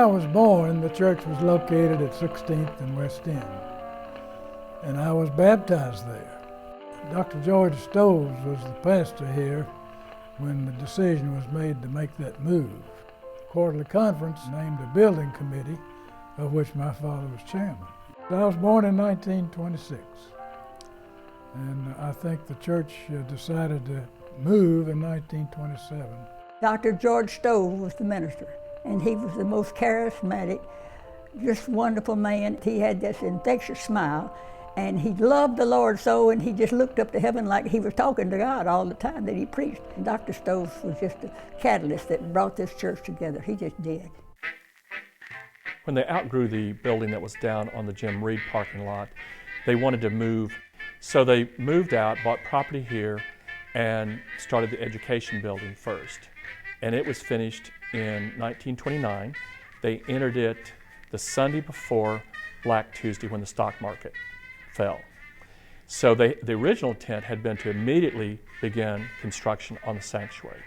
I was born, the church was located at 16th and West End, and I was baptized there. Dr. George Stoves was the pastor here when the decision was made to make that move. The quarterly conference named a building committee, of which my father was chairman. I was born in 1926, and I think the church decided to move in 1927. Dr. George Stoves was the minister, and he was the most charismatic, just wonderful man. He had this infectious smile, and he loved the Lord so, and he just looked up to heaven like he was talking to God all the time that he preached. And Dr. Stoves was just a catalyst that brought this church together. He just did. When they outgrew the building that was down on the Jim Reed parking lot, they wanted to move. So they moved out, bought property here, and started the education building first. And it was finished in 1929. They entered it the Sunday before Black Tuesday when the stock market fell. So the original intent had been to immediately begin construction on the sanctuary.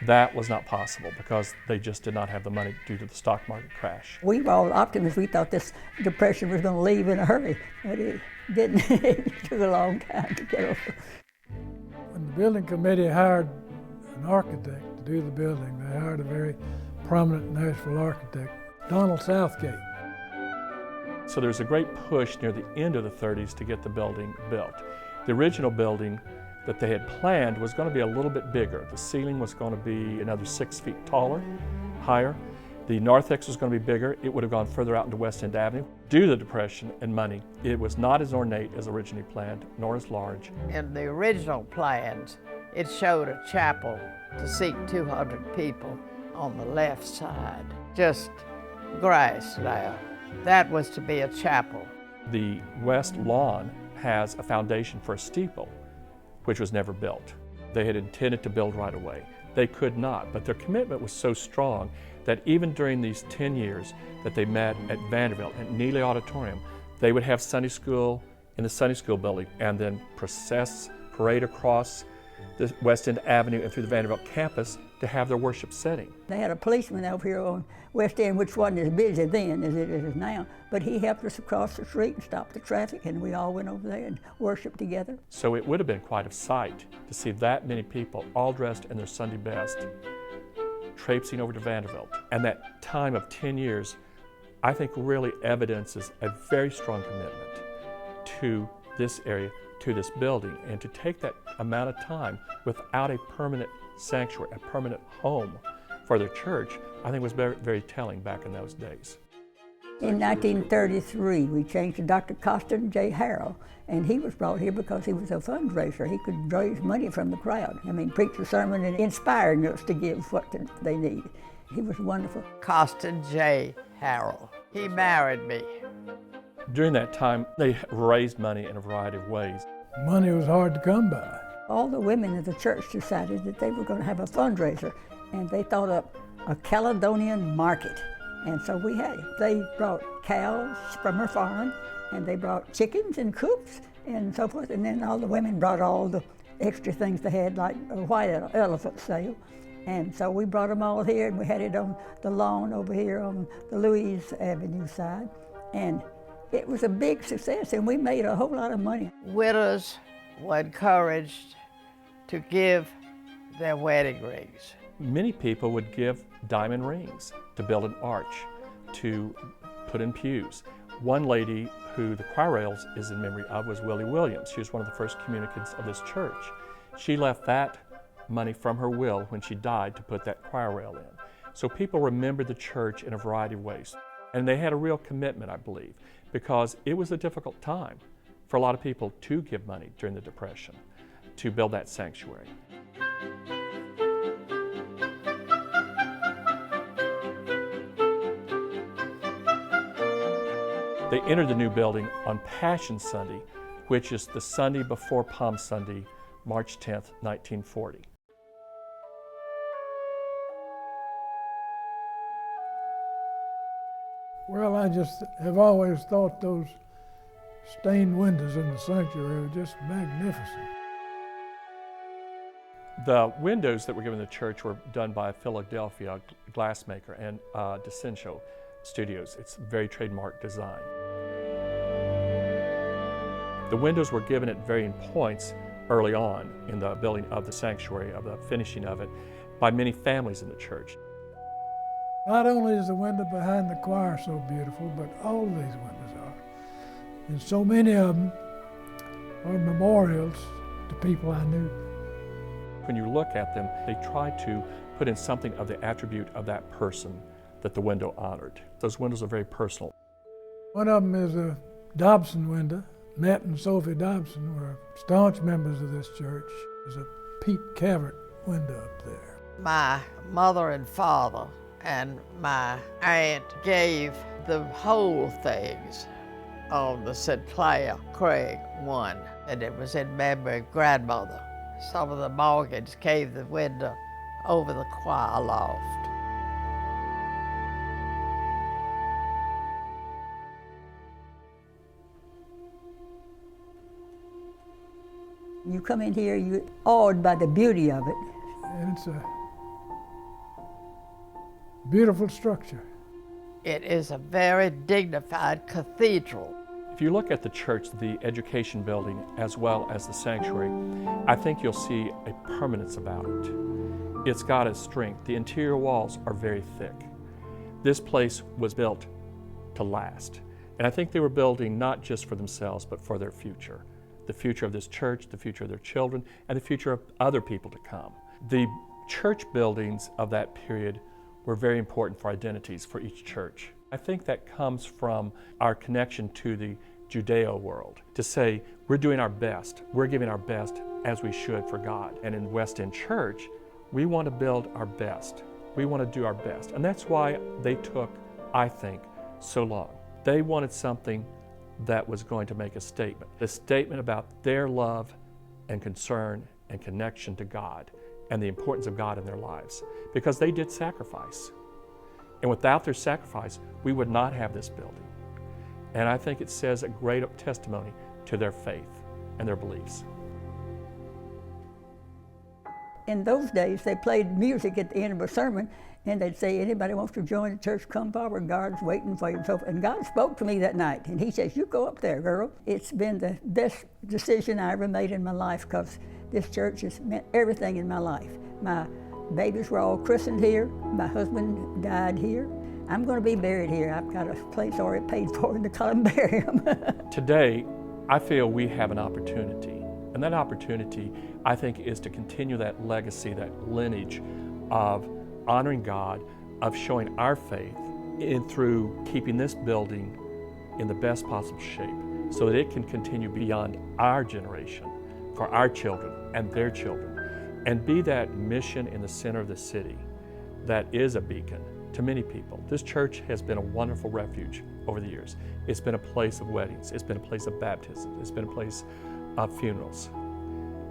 That was not possible because they just did not have the money due to the stock market crash. We were all optimists. We thought this depression was going to leave in a hurry, but it didn't. It took a long time to get over. When the building committee hired an architect to do the building, they hired a very prominent Nashville architect, Donald Southgate. So there was a great push near the end of the 30s to get the building built. The original building that they had planned was going to be a little bit bigger. The ceiling was going to be another 6 feet taller, higher. The narthex was going to be bigger. It would have gone further out into West End Avenue. Due to the Depression and money, it was not as ornate as originally planned, nor as large. In the original plans, it showed a chapel to seat 200 people on the left side, just grass there. That was to be a chapel. The west lawn has a foundation for a steeple, which was never built. They had intended to build right away. They could not, but their commitment was so strong that even during these 10 years that they met at Vanderbilt, at Neely Auditorium, they would have Sunday school in the Sunday school building and then parade across the West End Avenue and through the Vanderbilt campus to have their worship setting. They had a policeman over here on West End, which wasn't as busy then as it is now, but he helped us across the street and stop the traffic, and we all went over there and worshiped together. So it would have been quite a sight to see that many people all dressed in their Sunday best, traipsing over to Vanderbilt. And that time of 10 years, I think really evidences a very strong commitment to this area, to this building, and to take that amount of time without a permanent sanctuary, a permanent home for their church, I think was very, very telling back in those days. In 1933, we changed to Dr. Costin J. Harrell, and he was brought here because he was a fundraiser. He could raise money from the crowd. I mean, preach a sermon and inspiring us to give what they need. He was wonderful. Costin J. Harrell. He married me. During that time, they raised money in a variety of ways. Money was hard to come by. All the women of the church decided that they were going to have a fundraiser, and they thought up a Caledonian market. And so we had it. They brought cows from her farm, and they brought chickens and cooks and so forth. And then all the women brought all the extra things they had, like a white elephant sale. And so we brought them all here, and we had it on the lawn over here on the Louise Avenue side. And it was a big success, and we made a whole lot of money. Widows were encouraged to give their wedding rings. Many people would give diamond rings to build an arch, to put in pews. One lady who the choir rails is in memory of was Willie Williams. She was one of the first communicants of this church. She left that money from her will when she died to put that choir rail in. So people remembered the church in a variety of ways. And they had a real commitment, I believe, because it was a difficult time for a lot of people to give money during the Depression to build that sanctuary. They entered the new building on Passion Sunday, which is the Sunday before Palm Sunday, March 10th, 1940. Well, I just have always thought those stained windows in the sanctuary were just magnificent. The windows that were given to the church were done by a Philadelphia glassmaker and DeCincio. studios. It's a very trademark design. The windows were given at varying points early on in the building of the sanctuary, of the finishing of it, by many families in the church. Not only is the window behind the choir so beautiful, but all these windows are. And so many of them are memorials to people I knew. When you look at them, they try to put in something of the attribute of that person that the window honored. Those windows are very personal. One of them is a Dobson window. Matt and Sophie Dobson were staunch members of this church. There's a Pete Cavert window up there. My mother and father and my aunt gave the whole things on the St. Clair Craig one, and it was in memory of grandmother. Some of the mortgage gave the window over the choir loft. You come in here, you're awed by the beauty of it. And it's a beautiful structure. It is a very dignified cathedral. If you look at the church, the education building, as well as the sanctuary, I think you'll see a permanence about it. It's got a strength. The interior walls are very thick. This place was built to last. And I think they were building not just for themselves, but for their future. The future of this church, the future of their children, and the future of other people to come. The church buildings of that period were very important for identities for each church. I think that comes from our connection to the Judeo world, to say we're doing our best, we're giving our best as we should for God. And in West End Church, we want to build our best. We want to do our best. And that's why they took, I think, so long. They wanted something that was going to make a statement about their love and concern and connection to God and the importance of God in their lives, because they did sacrifice. And without their sacrifice, we would not have this building. And I think it says a great testimony to their faith and their beliefs. In those days, they played music at the end of a sermon, and they'd say, anybody wants to join the church, come forward, God's waiting for you. And so forth. And God spoke to me that night, and he says, you go up there, girl. It's been the best decision I ever made in my life, because this church has meant everything in my life. My babies were all christened here. My husband died here. I'm going to be buried here. I've got a place already paid for in the columbarium. Today, I feel we have an opportunity. And that opportunity, I think, is to continue that legacy, that lineage of honoring God, of showing our faith through keeping this building in the best possible shape so that it can continue beyond our generation for our children and their children, and be that mission in the center of the city that is a beacon to many people. This church has been a wonderful refuge over the years. It's been a place of weddings. It's been a place of baptism. It's been a place of funerals.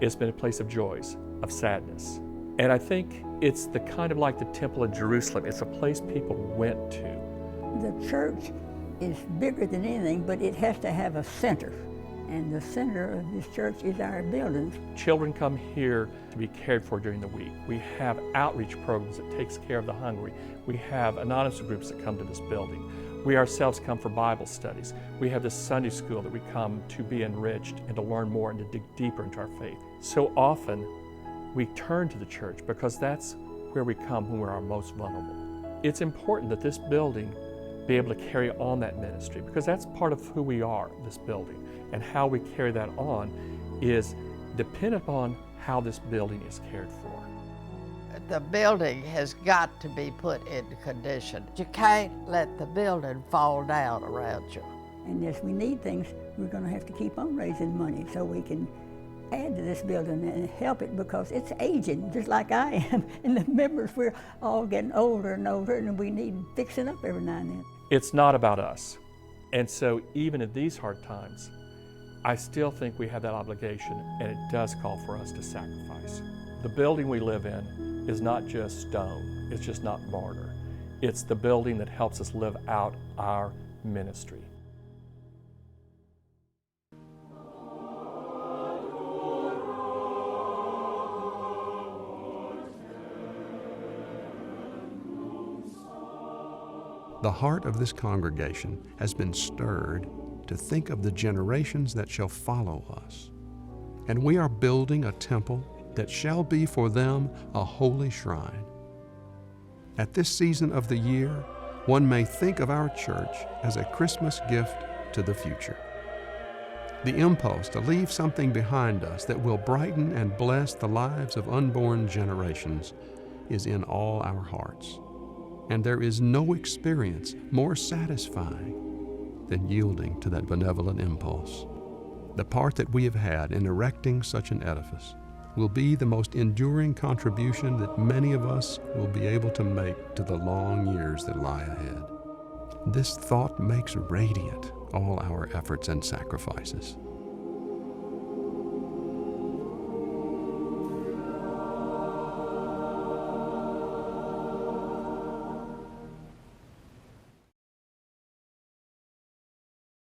It's been a place of joys, of sadness. And I think it's the kind of like the Temple of Jerusalem. It's a place people went to. The church is bigger than anything, but it has to have a center. And the center of this church is our buildings. Children come here to be cared for during the week. We have outreach programs that takes care of the hungry. We have anonymous groups that come to this building. We ourselves come for Bible studies. We have this Sunday school that we come to be enriched and to learn more and to dig deeper into our faith. So often we turn to the church because that's where we come when we're our most vulnerable. It's important that this building be able to carry on that ministry, because that's part of who we are, this building. And how we carry that on is dependent upon how this building is cared for. The building has got to be put into condition. You can't let the building fall down around you. And as we need things, we're going to have to keep on raising money so we can add to this building and help it, because it's aging, just like I am. And the members, we're all getting older and older, and we need fixing up every now and then. It's not about us. And so even in these hard times, I still think we have that obligation, and it does call for us to sacrifice. The building we live in is not just stone, it's just not mortar. It's the building that helps us live out our ministry. The heart of this congregation has been stirred to think of the generations that shall follow us. And we are building a temple that shall be for them a holy shrine. At this season of the year, one may think of our church as a Christmas gift to the future. The impulse to leave something behind us that will brighten and bless the lives of unborn generations is in all our hearts. And there is no experience more satisfying than yielding to that benevolent impulse. The part that we have had in erecting such an edifice will be the most enduring contribution that many of us will be able to make to the long years that lie ahead. This thought makes radiant all our efforts and sacrifices.